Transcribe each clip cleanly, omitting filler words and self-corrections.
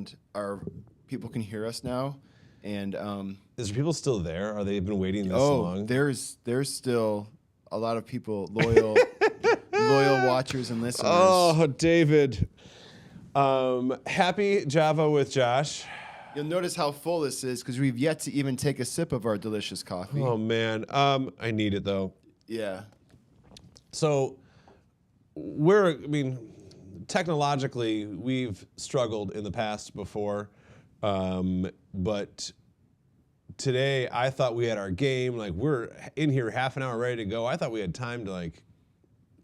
and our people can hear us now. And is there people still there? Are they been waiting this long? There's still a lot of people, loyal watchers and listeners. Oh, David. Happy Java with Josh. You'll notice how full this is because we've yet to even take a sip of our delicious coffee. Oh, man. I need it, though. Yeah. So technologically, we've struggled in the past before, but today I thought we had our game. Like, we're in here half an hour ready to go. I thought we had time to, like,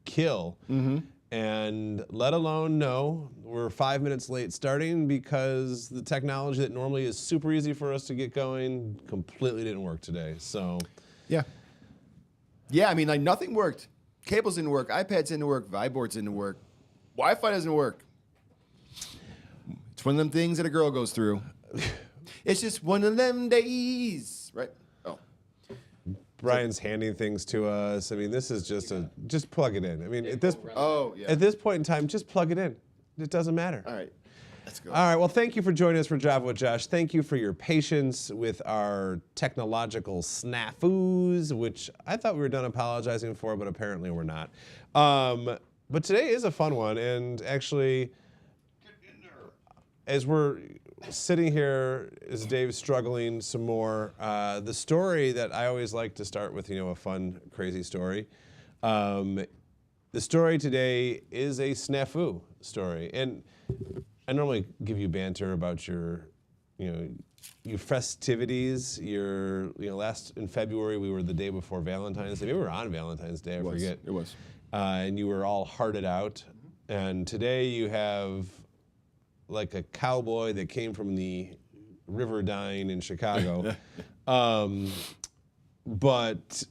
kill. Mm-hmm. And let alone know we're 5 minutes late starting because the technology that normally is super easy for us to get going completely didn't work today. So, yeah. Yeah, I mean, like, nothing worked. Cables didn't work. iPads didn't work. Viboards didn't work. Wi-Fi doesn't work. It's one of them things that a girl goes through. It's just one of them days, right? Oh. Brian's handing things to us. I mean, this is just plug it in. I mean, at this point in time, just plug it in. It doesn't matter. All right. Let's go. All right. Well, thank you for joining us for Java with Josh. Thank you for your patience with our technological snafus, which I thought we were done apologizing for, but apparently we're not. But today is a fun one, and actually, as we're sitting here, as Dave's struggling some more, the story that I always like to start with, a fun, crazy story. The story today is a snafu story, and I normally give you banter about your festivities. Last in February we were the day before Valentine's Day. Maybe we were on Valentine's Day. I forget. It was. And you were all hearted out. And today you have like a cowboy that came from the River Dine in Chicago. But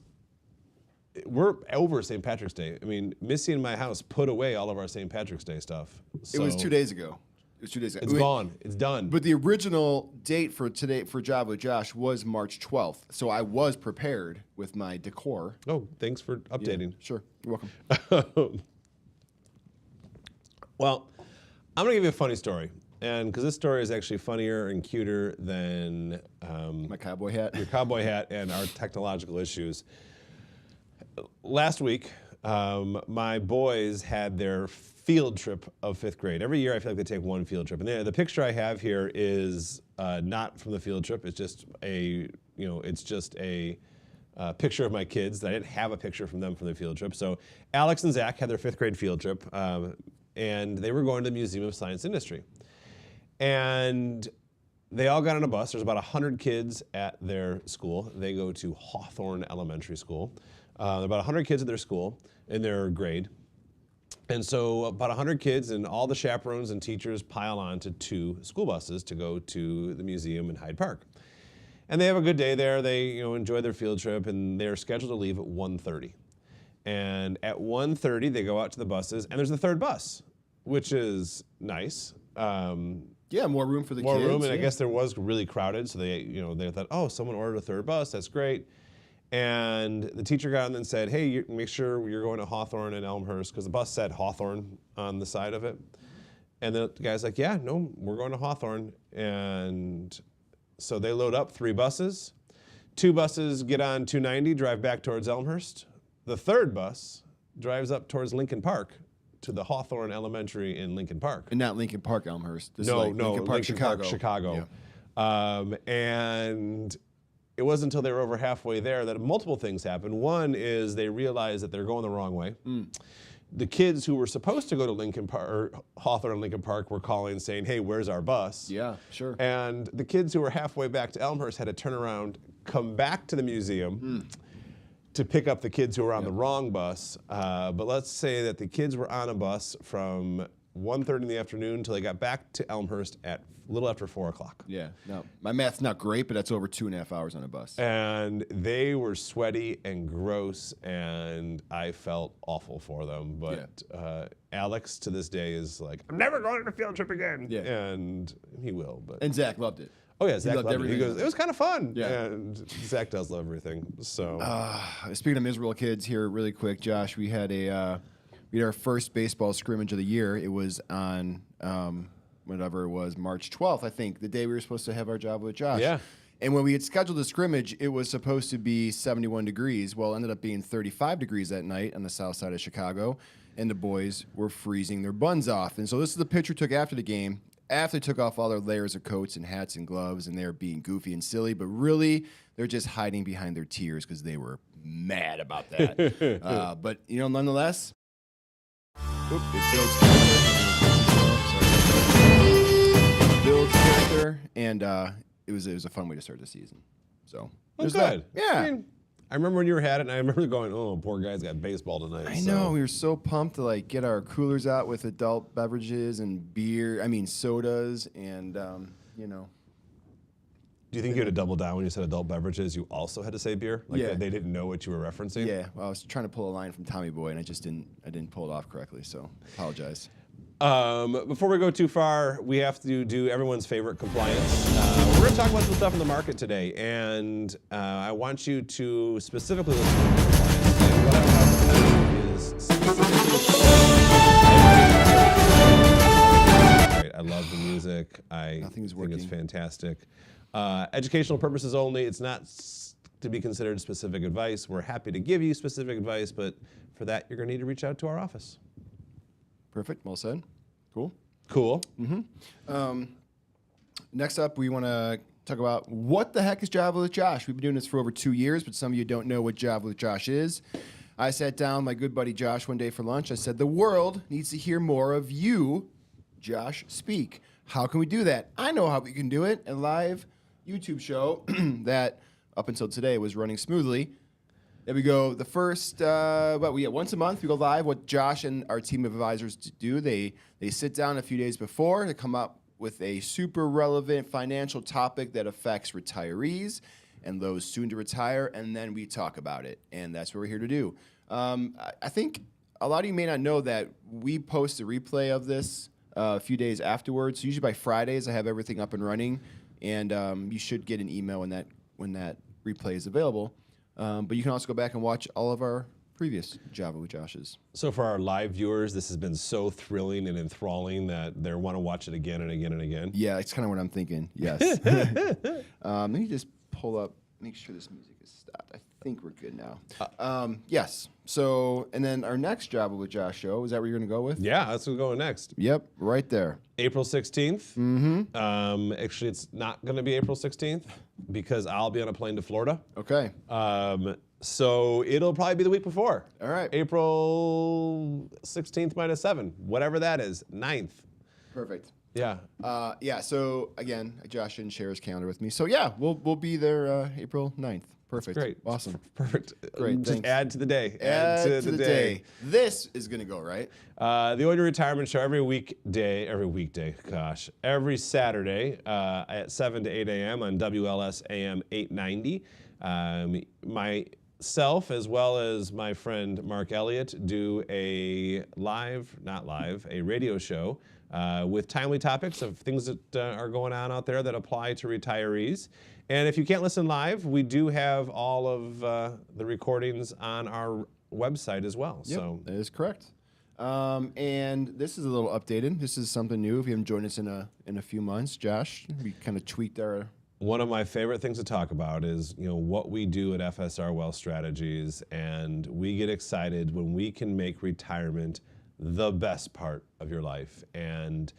we're over St. Patrick's Day. I mean, Missy and my house put away all of our St. Patrick's Day stuff. So it was 2 days ago. It's gone. It's done. But the original date for today for Java with Josh was March 12th. So I was prepared with my decor. Oh, thanks for updating. Yeah, sure. You're welcome. Well, I'm going to give you a funny story. And because this story is actually funnier and cuter than my cowboy hat. Your cowboy hat and our technological issues. Last week, my boys had their field trip of 5th grade. Every year I feel like they take one field trip. And the picture I have here is not from the field trip. It's just a picture of my kids. I didn't have a picture from them from the field trip. So Alex and Zach had their 5th grade field trip, and they were going to the Museum of Science Industry. And they all got on a bus. There's about 100 kids at their school. They go to Hawthorne Elementary School. About 100 kids at their school in their grade. And so about 100 kids and all the chaperones and teachers pile onto 2 school buses to go to the museum in Hyde Park. And they have a good day there. They enjoy their field trip, and they're scheduled to leave at 1:30. And at 1:30, they go out to the buses, and there's a 3rd bus, which is nice. Yeah, more room for the kids. More room, and I guess there was really crowded, so they thought, oh, someone ordered a 3rd bus. That's great. And the teacher got on and said, hey, make sure you're going to Hawthorne and Elmhurst, because the bus said Hawthorne on the side of it. And the guy's like, yeah, no, we're going to Hawthorne. And so they load up 3 buses. 2 buses get on 290, drive back towards Elmhurst. The 3rd bus drives up towards Lincoln Park to the Hawthorne Elementary in Lincoln Park. And not Lincoln Park, Elmhurst. Lincoln Park, Chicago. Yeah. And it wasn't until they were over halfway there that multiple things happened. One is they realized that they're going the wrong way. The kids who were supposed to go to Lincoln Park, or Hawthorne and Lincoln Park, were calling saying, hey, where's our bus? Yeah, sure. And the kids who were halfway back to Elmhurst had to turn around, come back to the museum to pick up the kids who were on the wrong bus. But let's say that the kids were on a bus from 1:30 in the afternoon until they got back to Elmhurst at a little after 4 o'clock. Yeah, no, my math's not great, but that's over 2.5 hours on a bus. And they were sweaty and gross, and I felt awful for them. But Alex, to this day, is like, I'm never going on a field trip again. Yeah. And he will. But And Zach loved it. Oh, yeah, Zach loved it. He goes, it was kind of fun. Yeah. And Zach does love everything. So. Speaking of miserable kids here really quick, Josh, we had our first baseball scrimmage of the year. It was on whatever it was, March 12th, I think, the day we were supposed to have our Java with Josh. Yeah. And when we had scheduled the scrimmage, it was supposed to be 71 degrees. Well, it ended up being 35 degrees that night on the south side of Chicago, and the boys were freezing their buns off. And so this is the picture took after the game, after they took off all their layers of coats and hats and gloves, and they were being goofy and silly, but really, they're just hiding behind their tears because they were mad about that. But, nonetheless, it builds character, and it was a fun way to start the season. So Well, there's good. that. Yeah. I mean, I remember when you had it, and I remember going, "Oh, poor guy's got baseball tonight." I know, we were so pumped to get our coolers out with adult beverages and sodas, and Do you think you had to double down when you said adult beverages? You also had to say beer, Yeah. they didn't know what you were referencing. yeah. Well, I was trying to pull a line from Tommy Boy, and I didn't pull it off correctly, so apologize. Before we go too far, we have to do everyone's favorite compliance. We're going to talk about some stuff in the market today, and I want you to specifically listen to compliance. And what I want to tell you is specifically. I love the music. Nothing's think it's working. fantastic. Educational purposes only. It's not to be considered specific advice. We're happy to give you specific advice, but for that, you're going to need to reach out to our office. Perfect. Well said. Cool. Cool. Next up, we want to talk about what the heck is Java with Josh. We've been doing this for over 2 years, but some of you don't know what Java with Josh is. I sat down with my good buddy Josh one day for lunch. I said, the world needs to hear more of you, Josh, speak. How can we do that? I know how we can do it. A live YouTube show that up until today was running smoothly. There we go. The first, once a month we go live. What Josh and our team of advisors do, they sit down a few days before to come up with a super relevant financial topic that affects retirees and those soon to retire, and then we talk about it. And that's what we're here to do. I think a lot of you may not know that we post a replay of this a few days afterwards. So usually by Fridays, I have everything up and running, and you should get an email when that replay is available. But you can also go back and watch all of our previous Java with Josh's. So for our live viewers, this has been so thrilling and enthralling that they want to watch it again and again and again. Yeah, it's kind of what I'm thinking. Yes. Let me just pull up, make sure this music is stopped. I think we're good now. Yes. So, and then our next Java with Josh show, is that what you're going to go with? Yeah, that's what's going next. Yep, right there. April 16th. Mm-hmm. Actually, it's not going to be April 16th because I'll be on a plane to Florida. Okay. So it'll probably be the week before. All right. April 16th minus 7, whatever that is, 9th. Perfect. Yeah. Yeah, so again, Josh didn't share his calendar with me. So yeah, we'll be there April 9th. Perfect. Great. Awesome. Perfect. Great, Just thanks. add to the day. Add to the day. This is going to go, right? The Oiler Retirement Show every Saturday at 7 to 8 a.m. on WLS AM 890. Myself, as well as my friend Mark Elliott, do a radio show with timely topics of things that are going on out there that apply to retirees. And if you can't listen live, we do have all of the recordings on our website as well. Yep, So that is correct. And this is a little updated. This is something new. If you haven't joined us in a few months, Josh, we kind of tweaked our. One of my favorite things to talk about is what we do at FSR Wealth Strategies, and we get excited when we can make retirement the best part of your life. And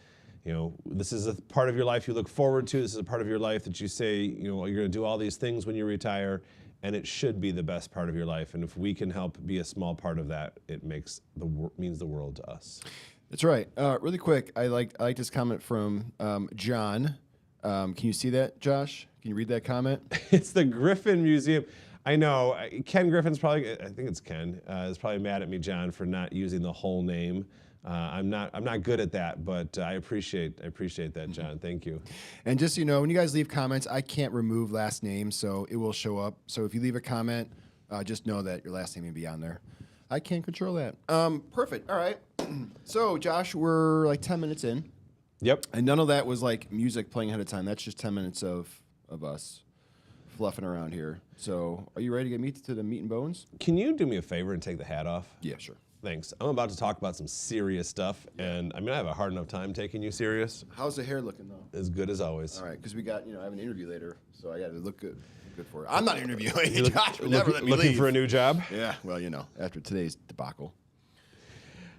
this is a part of your life you look forward to. This is a part of your life that you say, you're going to do all these things when you retire, and it should be the best part of your life. And if we can help be a small part of that, it means the world to us. That's right. Really quick, I like this comment from John. Can you see that, Josh? Can you read that comment? It's the Griffin Museum. I know Ken Griffin's probably. I think it's Ken. Is probably mad at me, John, for not using the whole name. I'm not good at that, but I appreciate that, John. Thank you. And just when you guys leave comments, I can't remove last names, so it will show up. So if you leave a comment, just know that your last name may be on there. I can't control that. Perfect. All right. So Josh, we're like 10 minutes in. Yep. And none of that was like music playing ahead of time. That's just 10 minutes of us fluffing around here. So are you ready to get to the meat and bones? Can you do me a favor and take the hat off? Yeah, sure. thanks. I'm about to talk about some serious stuff, and I mean, I have a hard enough time taking you serious. How's the hair looking though? As good as always. All right, because we got, I have an interview later, so I got to look good for it. I'm not interviewing. Josh would never let me looking leave. for a new job? Yeah, well, after today's debacle.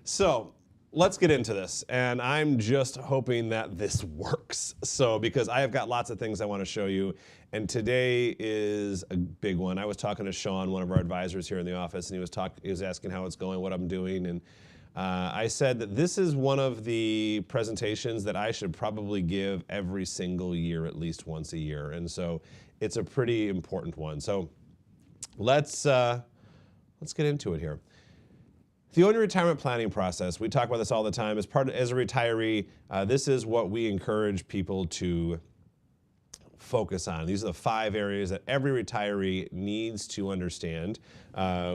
So let's get into this, and I'm just hoping that this works. So because I have got lots of things I want to show you, and today is a big one. I was talking to Sean, one of our advisors here in the office, and he was asking how it's going, what I'm doing, and I said that this is one of the presentations that I should probably give every single year, at least once a year, and so it's a pretty important one. So let's get into it here. The owner retirement planning process, we talk about this all the time. As a retiree, this is what we encourage people to focus on. These are the 5 areas that every retiree needs to understand.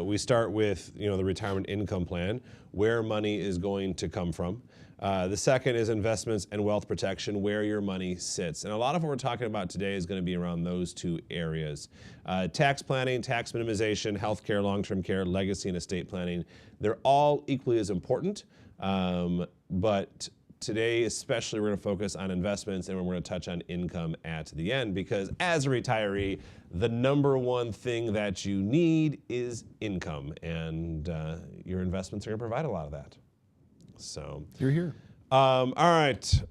We start with the retirement income plan, where money is going to come from. The second is investments and wealth protection, where your money sits. And a lot of what we're talking about today is going to be around those 2 areas. Tax planning, tax minimization, healthcare, long-term care, legacy, and estate planning. They're all equally as important, but today especially we're going to focus on investments, and we're going to touch on income at the end, because as a retiree, the number one thing that you need is income, and your investments are going to provide a lot of that. So You're here. All right,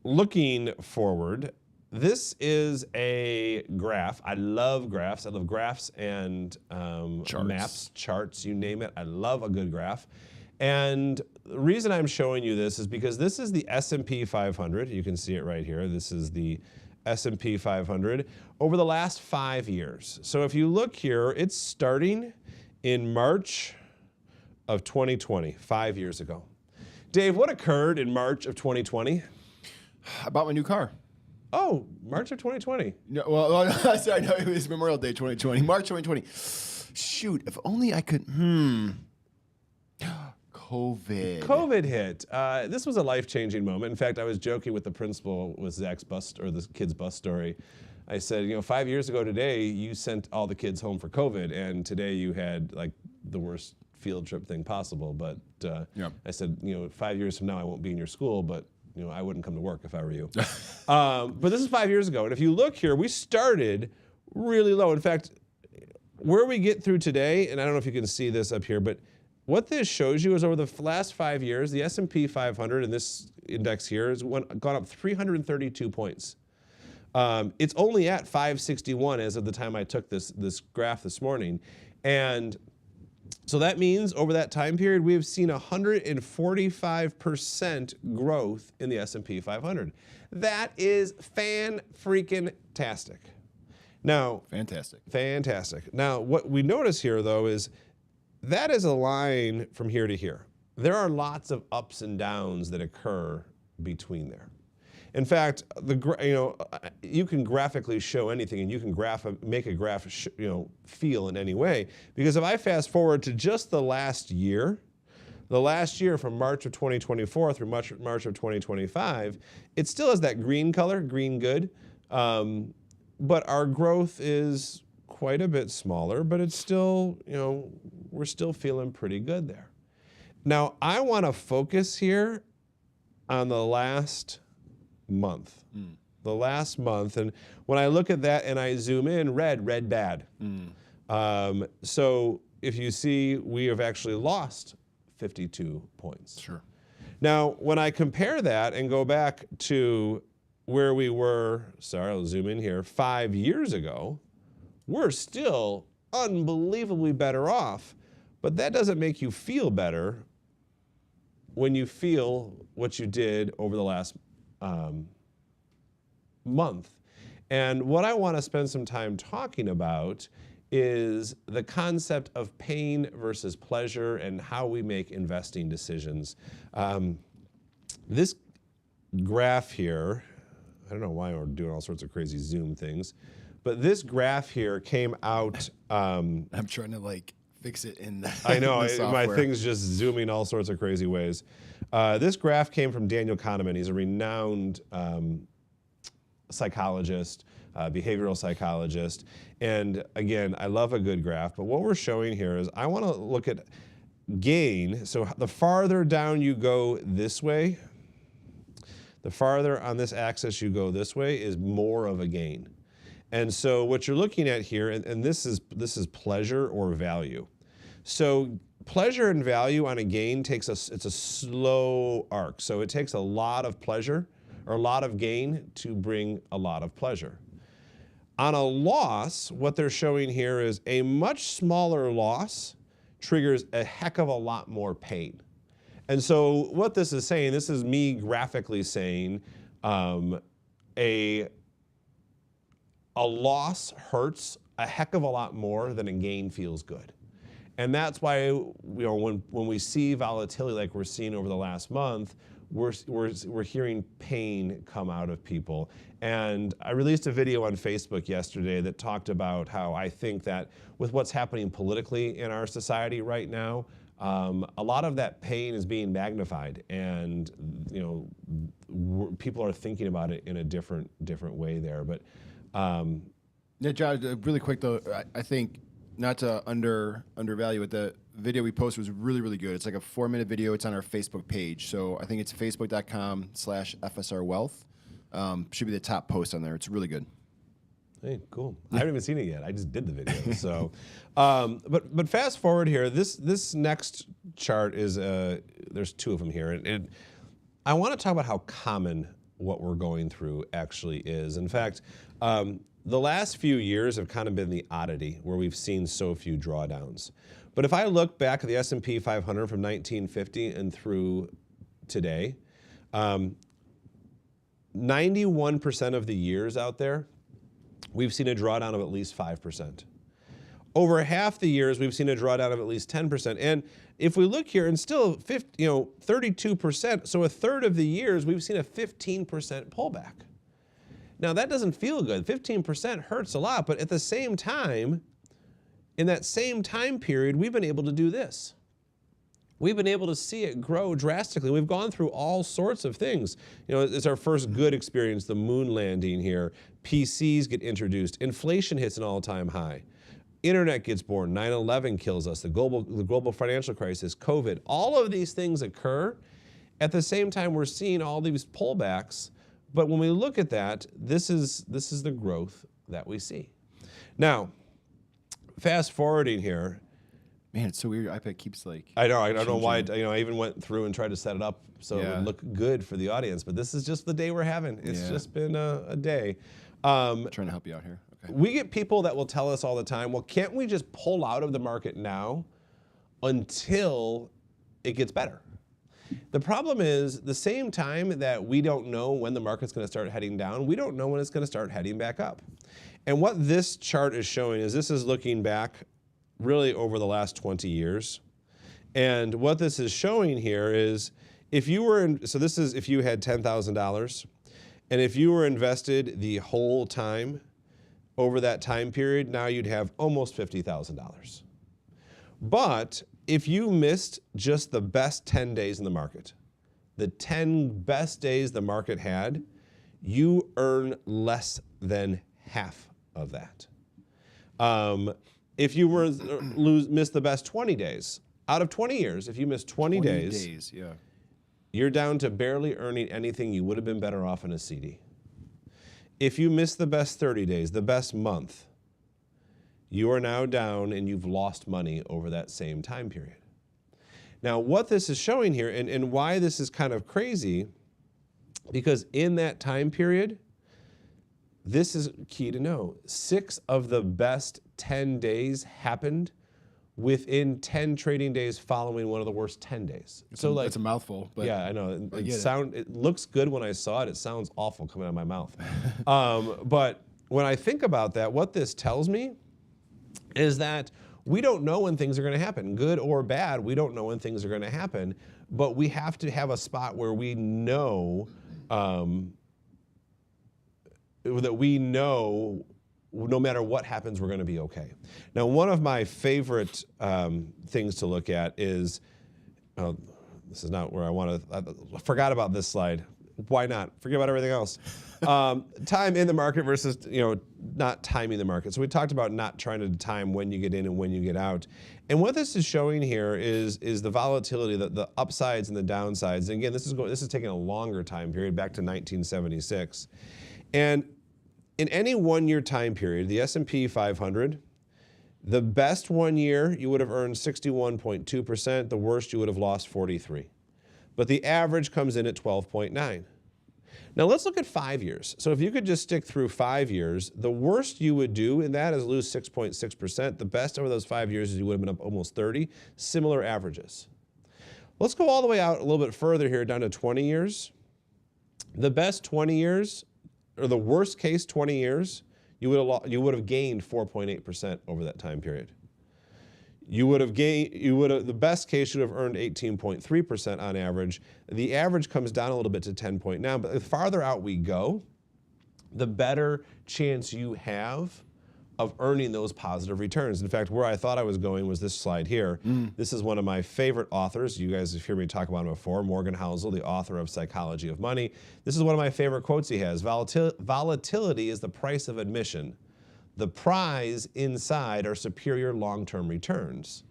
looking forward, this is a graph. I love graphs. I love graphs and maps, charts, you name it. I love a good graph. And the reason I'm showing you this is because this is the S&P 500. You can see it right here. This is the S&P 500 over the last 5 years. So if you look here, it's starting in March of 2020, 5 years ago. Dave, what occurred in March of 2020? I bought my new car. Oh, March of 2020. No, well, sorry, no, it was Memorial Day 2020, March 2020. Shoot, if only I could, COVID hit. This was a life-changing moment. In fact, I was joking with the principal with Zach's bus, or the kids' bus story. I said, 5 years ago today, you sent all the kids home for COVID, and today you had like the worst field trip thing possible. But I said, 5 years from now, I won't be in your school, but I wouldn't come to work if I were you. But this is 5 years ago, and if you look here, we started really low. In fact, where we get through today, and I don't know if you can see this up here, but what this shows you is over the last 5 years, the S&P 500 in this index here has gone up 332 points. It's only at 561 as of the time I took this graph this morning. And so that means over that time period, we have seen 145% growth in the S&P 500. That is fan-freaking-tastic. Now, fantastic. Now, what we notice here, though, is that is a line from here to here. There are lots of ups and downs that occur between there. In fact, you can graphically show anything, and you can make a graph feel in any way. Because if I fast forward to just the last year from March of 2024 through March of 2025, it still has that green color, green good, but our growth is quite a bit smaller, but it's still, we're still feeling pretty good there. Now, I want to focus here on the last month. The last month, and when I look at that and I zoom in, red bad. So if you see, we have actually lost 52 points. Sure. Now, when I compare that and go back to where we were, I'll zoom in here, 5 years ago, we're still unbelievably better off, but that doesn't make you feel better when you feel what you did over the last month. And what I want to spend some time talking about is the concept of pain versus pleasure and how we make investing decisions. This graph here, I don't know why we're doing all sorts of crazy Zoom things, but this graph here came out. I'm trying to fix it in the I know, in the my software. thing's just zooming all sorts of crazy ways. This graph came from Daniel Kahneman. He's a renowned psychologist, behavioral psychologist. And again, I love a good graph, but what we're showing here is I want to look at gain, so the farther down you go this way, the farther on this axis you go this way is more of a gain. And so what you're looking at here, and this is pleasure or value. So pleasure and value on a gain it's a slow arc. So it takes a lot of pleasure or a lot of gain to bring a lot of pleasure. On a loss, what they're showing here is a much smaller loss triggers a heck of a lot more pain. And so what this is saying, this is me graphically saying, a loss hurts a heck of a lot more than a gain feels good. And that's why, when we see volatility like we're seeing over the last month, we're hearing pain come out of people. And I released a video on Facebook yesterday that talked about how I think that with what's happening politically in our society right now, a lot of that pain is being magnified, and people are thinking about it in a different way there. But yeah, John, really quick though, I think not to undervalue it, the video we posted was really, really good. It's like a 4-minute video. It's on our Facebook page. So I think it's facebook.com/FSR Wealth. Should be the top post on there. It's really good. Hey, cool. I haven't even seen it yet. I just did the video. So, but fast forward here. This next chart is there's 2 of them here, and I want to talk about how common what we're going through actually is. In fact, the last few years have kind of been the oddity where we've seen so few drawdowns. But if I look back at the S&P 500 from 1950 and through today, 91% of the years out there, we've seen a drawdown of at least 5%. Over half the years, we've seen a drawdown of at least 10%. And if we look here, and still 32%, so a third of the years, we've seen a 15% pullback. Now, that doesn't feel good. 15% hurts a lot, but at the same time, in that same time period, we've been able to do this. We've been able to see it grow drastically. We've gone through all sorts of things. It's our first good experience, the moon landing here. PCs get introduced. Inflation hits an all-time high. Internet gets born. 9/11 kills us. The global financial crisis, COVID. All of these things occur. At the same time, we're seeing all these pullbacks. But when we look at that, this is the growth that we see. Now, fast forwarding here. Man, it's so weird. Your iPad keeps like. I know. I don't know why. I even went through and tried to set it up so it would look good for the audience. But this is just the day we're having. It's just been a day. I'm trying to help you out here. Okay. We get people that will tell us all the time, well, can't we just pull out of the market now until it gets better? The problem is, the same time that we don't know when the market's going to start heading down, we don't know when it's going to start heading back up. And what this chart is showing is this is looking back really over the last 20 years. And what this is showing here is if you were so this is if you had $10,000, and if you were invested the whole time over that time period, now you'd have almost $50,000. But if you missed just the best 10 days in the market, the 10 best days the market had, you earn less than half of that. If you missed the best 20 days, out of 20 years, if you missed 20 days, you're down to barely earning anything. You would have been better off in a CD. If you missed the best 30 days, the best month, you are now down and you've lost money over that same time period. Now, what this is showing here, and why this is kind of crazy, because in that time period, this is key to know, 6 of the best 10 days happened within 10 trading days following one of the worst 10 days. It's a mouthful. But yeah, I know. It looks good when I saw it. It sounds awful coming out of my mouth. But when I think about that, what this tells me is that we don't know when things are going to happen, good or bad. We don't know when things are going to happen, but we have to have a spot where we know that we know no matter what happens, we're going to be okay. Now, one of my favorite things to look at is, this is not where I want to, I forgot about this slide. Why not? Forget about everything else. Time in the market versus not timing the market. So we talked about not trying to time when you get in and when you get out. And what this is showing here is the volatility, the upsides and the downsides. And again, this is taking a longer time period, back to 1976. And in any 1 year time period, the S&P 500, the best 1 year you would have earned 61.2%. The worst you would have lost 43%. But the average comes in at 12.9%. Now let's look at 5 years. So if you could just stick through 5 years, the worst you would do in that is lose 6.6%. The best over those 5 years is you would have been up almost 30. Similar averages. Let's go all the way out a little bit further here, down to 20 years. The best 20 years, or the worst case 20 years, you would have gained 4.8% over that time period. The best case, you would have earned 18.3% on average. The average comes down a little bit to 10.9%, but the farther out we go, the better chance you have of earning those positive returns. In fact, where I thought I was going was this slide here. This is one of my favorite authors. You guys have heard me talk about him before, Morgan Housel, the author of Psychology of Money. This is one of my favorite quotes he has. Volatility is the price of admission. The prize inside are superior long-term returns.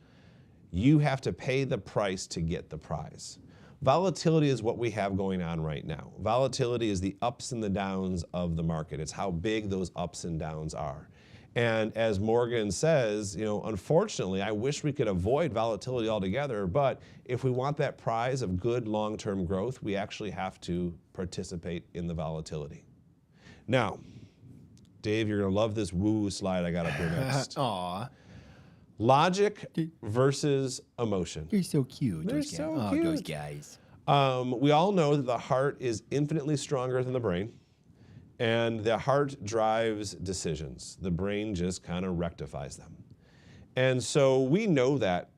You have to pay the price to get the prize. Volatility is what we have going on right now. Volatility is the ups and the downs of the market. It's how big those ups and downs are. And as Morgan says, unfortunately, I wish we could avoid volatility altogether, but if we want that prize of good long-term growth, we actually have to participate in the volatility. Now, Dave, you're going to love this woo slide I got up here next. Aw. Logic versus emotion. You're so cute. They're so cute. Those guys. We all know that the heart is infinitely stronger than the brain, and the heart drives decisions. The brain just kind of rectifies them. And so we know that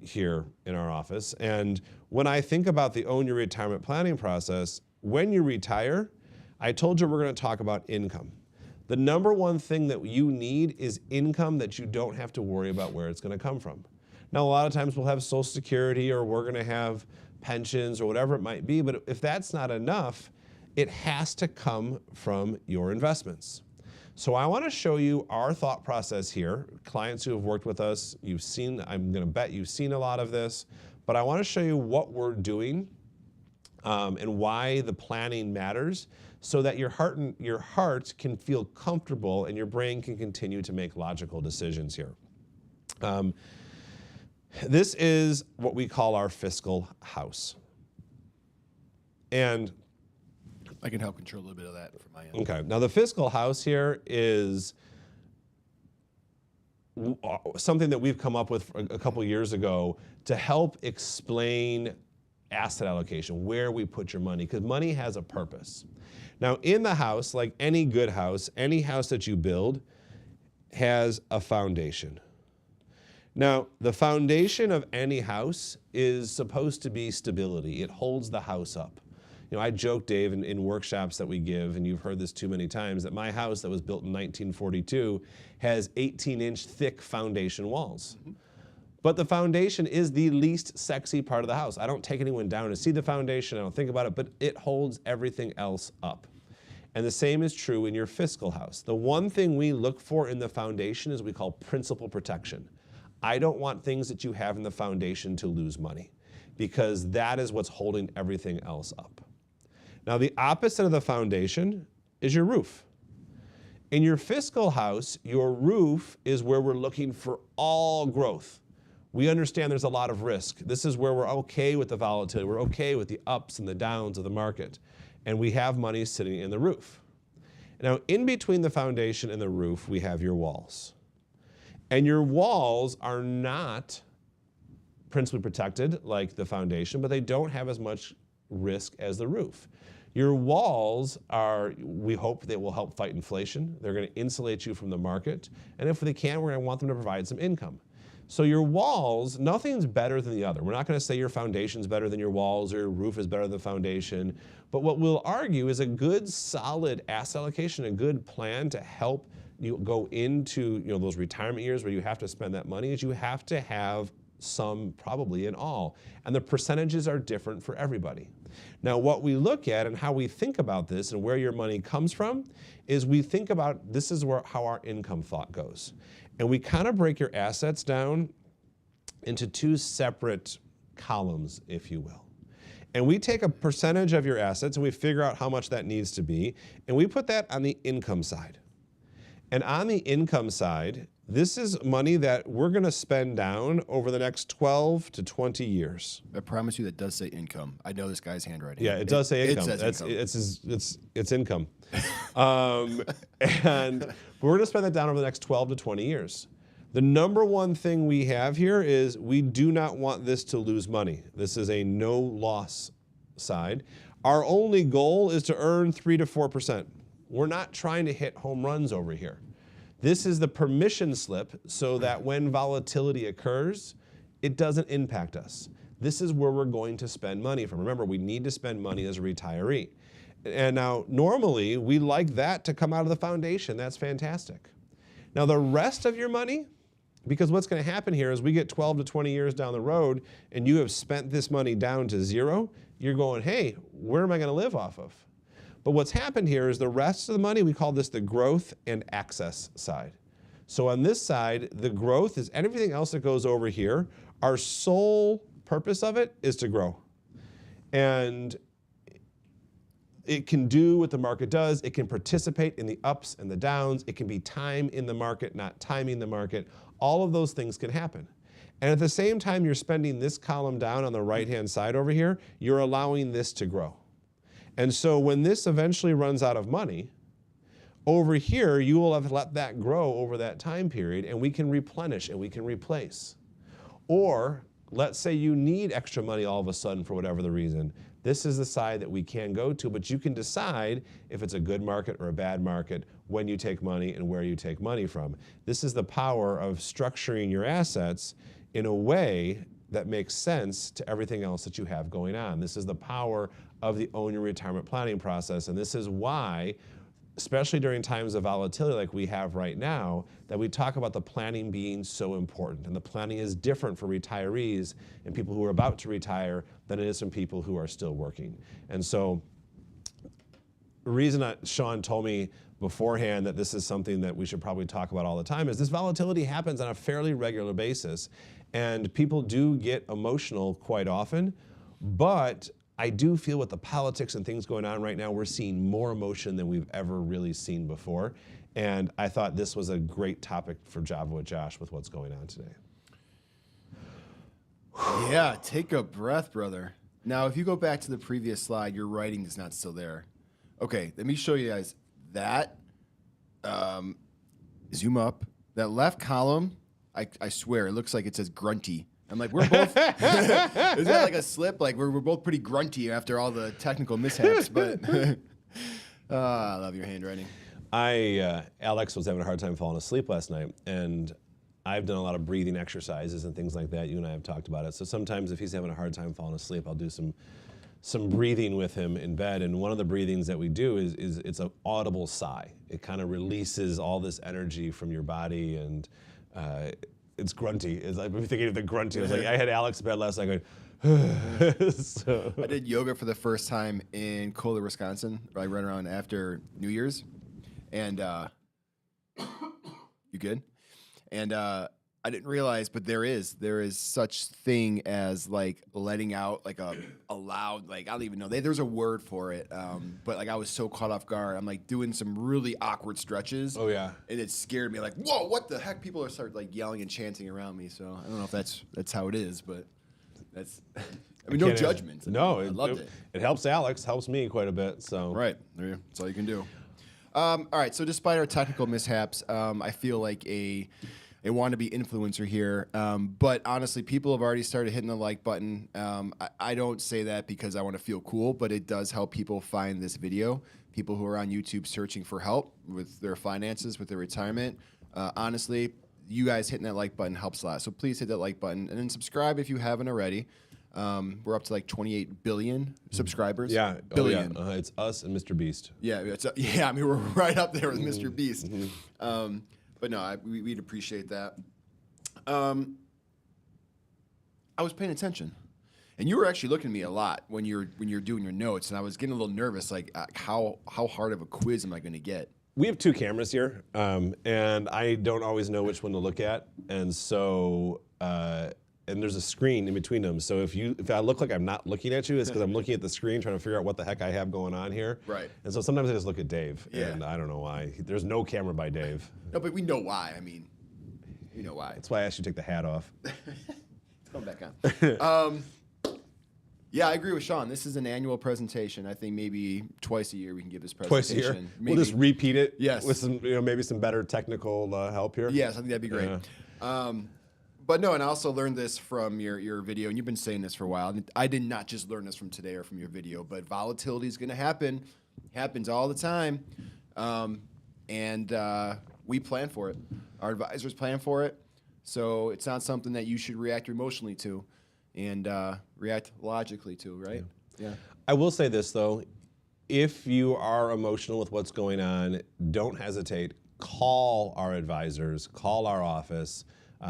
here in our office. And when I think about the Own Your Retirement Planning process, when you retire, I told you we're going to talk about income. The number one thing that you need is income that you don't have to worry about where it's going to come from. Now, a lot of times we'll have Social Security or we're going to have pensions or whatever it might be, but if that's not enough, it has to come from your investments. So I want to show you our thought process here. Clients who have worked with us, I'm going to bet you've seen a lot of this, but I want to show you what we're doing and why the planning matters, so that your heart can feel comfortable and your brain can continue to make logical decisions here. This is what we call our fiscal house. And I can help control a little bit of that from my end. okay, now the fiscal house here is something that we've come up with a couple years ago to help explain asset allocation, where we put your money, because money has a purpose. Now in the house, like any good house, any house that you build has a foundation. Now the foundation of any house is supposed to be stability. It holds the house up. I joke, Dave, in workshops that we give, and you've heard this too many times, that my house that was built in 1942 has 18-inch thick foundation walls. Mm-hmm. But the foundation is the least sexy part of the house. I don't take anyone down to see the foundation. I don't think about it, but it holds everything else up. And the same is true in your fiscal house. The one thing we look for in the foundation is what we call principal protection. I don't want things that you have in the foundation to lose money, because that is what's holding everything else up. Now, the opposite of the foundation is your roof. In your fiscal house, your roof is where we're looking for all growth. We understand there's a lot of risk. This is where we're okay with the volatility. We're okay with the ups and the downs of the market. And we have money sitting in the roof. Now, in between the foundation and the roof, we have your walls. And your walls are not principally protected like the foundation, but they don't have as much risk as the roof. Your walls we hope they will help fight inflation. They're going to insulate you from the market. And if they can, we're going to want them to provide some income. So your walls, nothing's better than the other. We're not going to say your foundation's better than your walls or your roof is better than the foundation. But what we'll argue is a good, solid asset allocation, a good plan to help you go into those retirement years where you have to spend that money, is you have to have some, probably in all. And the percentages are different for everybody. Now, what we look at and how we think about this and where your money comes from is we think about this is how our income thought goes. And we kind of break your assets down into two separate columns, if you will. And we take a percentage of your assets and we figure out how much that needs to be, and we put that on the income side. And on the income side, this is money that we're going to spend down over the next 12 to 20 years. I promise you that does say income. I know this guy's handwriting. Yeah, it does say income. It says income. It's income. And we're going to spend that down over the next 12 to 20 years. The number one thing we have here is we do not want this to lose money. This is a no loss side. Our only goal is to earn 3 to 4%. We're not trying to hit home runs over here. This is the permission slip so that when volatility occurs, it doesn't impact us. This is where we're going to spend money from. Remember, we need to spend money as a retiree. And now, normally, we like that to come out of the foundation. That's fantastic. Now, the rest of your money, because what's going to happen here is we get 12 to 20 years down the road and you have spent this money down to zero, you're going, hey, where am I going to live off of? But what's happened here is the rest of the money, we call this the growth and access side. So on this side, the growth is everything else that goes over here. Our sole purpose of it is to grow. And it can do what the market does. It can participate in the ups and the downs. It can be time in the market, not timing the market. All of those things can happen. And at the same time you're spending this column down on the right-hand side over here, you're allowing this to grow. And so when this eventually runs out of money, over here you will have let that grow over that time period and we can replenish and we can replace. Or let's say you need extra money all of a sudden for whatever the reason. This is the side that we can go to, but you can decide if it's a good market or a bad market, when you take money and where you take money from. This is the power of structuring your assets in a way that makes sense to everything else that you have going on. This is the power of the Own Your Retirement planning process, and this is why, especially during times of volatility like we have right now, that we talk about the planning being so important. And the planning is different for retirees and people who are about to retire than it is from people who are still working. And so the reason that Sean told me beforehand that this is something that we should probably talk about all the time is this volatility happens on a fairly regular basis. And people do get emotional quite often, but I do feel with the politics and things going on right now, we're seeing more emotion than we've ever really seen before. And I thought this was a great topic for Java with Josh with what's going on today. Yeah, take a breath, brother. Now, if you go back to the previous slide, your writing is not still there. Okay, let me show you guys that. Zoom up. That left column, I swear, it looks like it says grunty. I'm like, we're both, is that like a slip? Like, we're both pretty grunty after all the technical mishaps, but I love your handwriting. Alex was having a hard time falling asleep last night, and I've done a lot of breathing exercises and things like that. You and I have talked about it. So sometimes if he's having a hard time falling asleep, I'll do some breathing with him in bed. And one of the breathings that we do is it's an audible sigh. It kind of releases all this energy from your body, and it's grunty. It's like, I'm thinking of the grunty. I was like, I had Alex in bed last night going, so. I did yoga for the first time in Kohler, Wisconsin. I ran around after New Year's, and you good? And I didn't realize, but there is such thing as like letting out like a loud, like I don't even know. There's a word for it, but like I was so caught off guard. I'm like doing some really awkward stretches. Oh yeah, and it scared me. Like, whoa, what the heck? People are start like yelling and chanting around me. So I don't know if that's how it is, but that's. I mean, no judgment. No, I loved it. It helps Alex, helps me quite a bit. So right, that's all you can do. All right. So despite our technical mishaps, I feel like a wannabe influencer here, but honestly, people have already started hitting the like button. I don't say that because I want to feel cool, but it does help people find this video. People who are on YouTube searching for help with their finances, with their retirement. Honestly, you guys hitting that like button helps a lot. So please hit that like button and then subscribe if you haven't already. We're up to like 28 billion subscribers. Yeah, billion. Oh, yeah. It's us and Mr. Beast. Yeah, I mean, we're right up there with Mr. Beast. But no, we'd appreciate that. I was paying attention, And you were actually looking at me a lot when you're doing your notes, and I was getting a little nervous, like how hard of a quiz am I going to get? We have 2 cameras here, and I don't always know which one to look at, and so and there's a screen in between them. So if I look like I'm not looking at you, it's because I'm looking at the screen trying to figure out what the heck I have going on here. Right. And so sometimes I just look at Dave, Yeah. and I don't know why. There's no camera by Dave. No, but we know why. I mean, you know why. That's why I asked you to take the hat off. Come back on. Yeah, I agree with Sean. This is an annual presentation. I think maybe twice a year we can give this Twice presentation. a year. Maybe. We'll just repeat it. Yes. With some, maybe some better technical help here. Yes, I think that'd be great. Yeah. But no, and I also learned this from your video, and you've been saying this for a while. I did not just learn this from today or from your video, but volatility is going to happen. Happens all the time. And we plan for it. Our advisors plan for it. So it's not something that you should react emotionally to and react logically to, right? Yeah. I will say this, though. If you are emotional with what's going on, don't hesitate. Call our advisors. Call our office.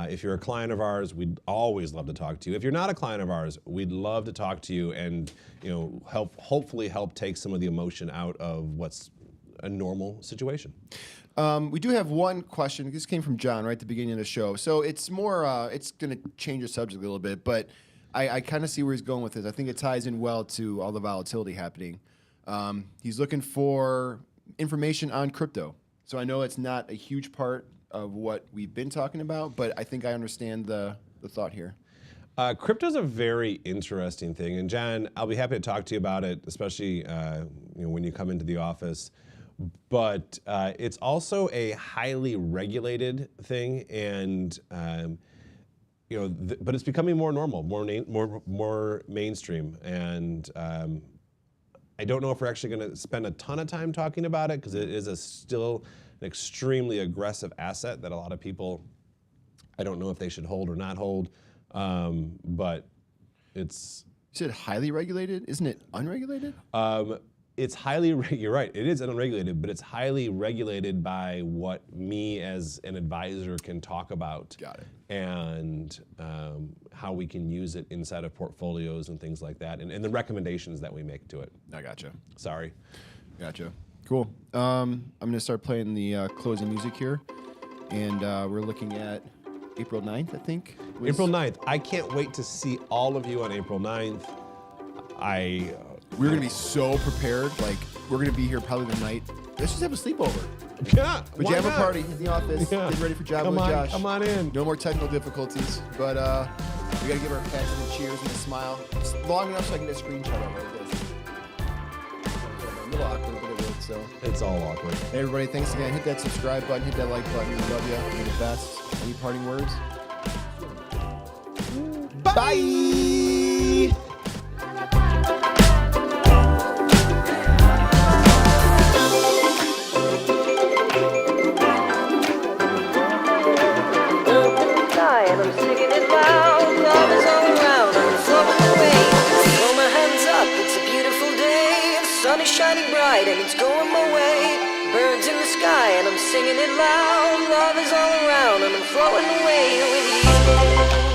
If you're a client of ours, we'd always love to talk to you. If you're not a client of ours, we'd love to talk to you and hopefully help take some of the emotion out of what's a normal situation. We do have one question. This came from John right at the beginning of the show. So it's more, it's going to change the subject a little bit, but I kind of see where he's going with this. I think it ties in well to all the volatility happening. He's looking for information on crypto. So I know it's not a huge part of what we've been talking about, but I think I understand the thought here. Crypto's a very interesting thing, and John, I'll be happy to talk to you about it, especially when you come into the office. But it's also a highly regulated thing, and but it's becoming more normal, more mainstream, and I don't know if we're actually going to spend a ton of time talking about it because it is still an extremely aggressive asset that a lot of people, I don't know if they should hold or not hold, but it's... You said highly regulated? Isn't it unregulated? It's highly, you're right, it is unregulated, but it's highly regulated by what me as an advisor can talk about. Got it. And how we can use it inside of portfolios and things like that, and the recommendations that we make to it. I gotcha. Sorry. Gotcha. Cool. I'm going to start playing the closing music here, and we're looking at April 9th, I think. April 9th. I can't wait to see all of you on April 9th. We're going to be so prepared. Like, we're going to be here probably the night. Let's just have a sleepover. Yeah, Pajama party in the office. Yeah. Get ready for Job with Josh. Come on in. No more technical difficulties. But we got to give our pats and cheers and a smile. It's long enough so I can get a screenshot of it. A little awkward, but it worked, so. It's all awkward. Hey, everybody, thanks again. Hit that subscribe button. Hit that like button. We love you. You're the best. Any parting words? Bye! And I'm singing it loud, love is all around, I'm floating away. Throw my hands up, it's a beautiful day. The sun is shining bright and it's going my way. Birds in the sky and I'm singing it loud, love is all around and I'm floating away with you.